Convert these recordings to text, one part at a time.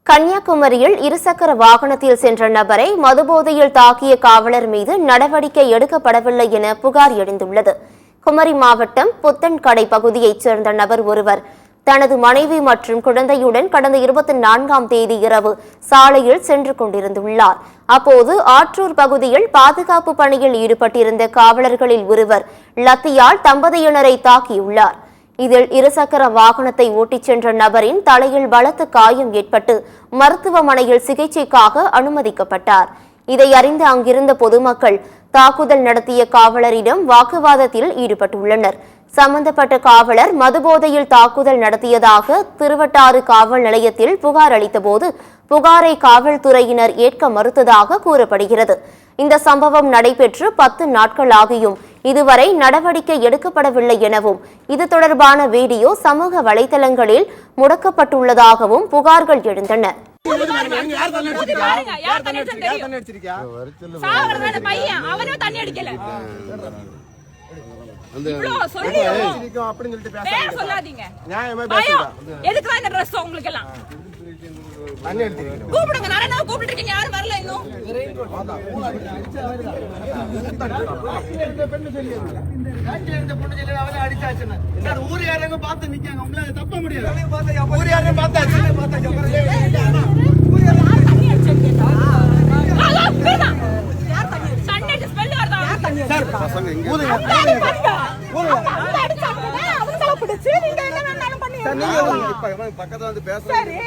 கன்னியாகுமரியில் இருசக்கர வாகனத்தில் சென்ற நபரை மதுபோதையில் தாக்கிய காவலர் மீது நடவடிக்கை எடுக்கப்படவில்லை என புகார் எழுந்துள்ளது. குமரி மாவட்டம் புத்தன்கடை பகுதியைச் சேர்ந்த நபர் ஒருவர் தனது மனைவி மற்றும் குழந்தையுடன் கடந்த 24ஆம் தேதி இரவு சாலையில் சென்று கொண்டிருந்துள்ளார். அப்போது ஆற்றூர் பகுதியில் பாதுகாப்பு பணியில் ஈடுபட்டிருந்த காவலர்களில் ஒருவர் லத்தியால் தம்பதியினரை தாக்கியுள்ளார். இதில் இருசக்கர வாகனத்தை ஓட்டிச் சென்ற நபரின் தலையில் பலத்த காயம் ஏற்பட்டு மருத்துவமனையில் சிகிச்சைக்காக அனுமதிக்கப்பட்டார். இதை அறிந்து அங்கிருந்த பொதுமக்கள் தாக்குதல் நடத்திய காவலரிடம் வாக்குவாதத்தில் ஈடுபட்டுள்ளனர். சம்பந்தப்பட்ட காவலர் மதுபோதையில் தாக்குதல் நடத்தியதாக திருவட்டாறு காவல் நிலையத்தில் புகார் அளித்தபோது புகாரை காவல்துறையினர் ஏற்க மறுத்ததாக கூறப்படுகிறது. இந்த சம்பவம் நடைபெற்று 10 நாட்கள் ஆகியும் இதுவரை நடவடிக்கை எடுக்கப்படவில்லை எனவும் இது தொடர்பான வீடியோ சமூக வலைதளங்களில் முடக்கப்பட்டுள்ளதாகவும் புகார்கள் எழுந்தன. கூப்பிடுங்க, நானே கூப்பிட்டு இருக்கீங்க, யாரும் வரல இன்னும். ஊர் யாரையும் பார்த்து நிக்காங்க, உங்களால தப்ப முடியாது. ஊர் யாரையும் பார்த்தாச்சு. பக்கத்துல வந்து பேசுறீங்க.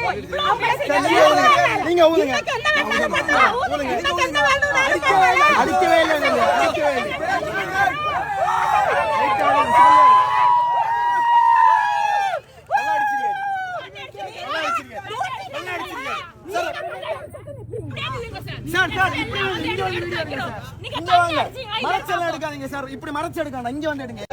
எடுக்காதீங்க சார், இப்படி மறைச்சு எடுக்காங்க, இங்க வந்து எடுங்க.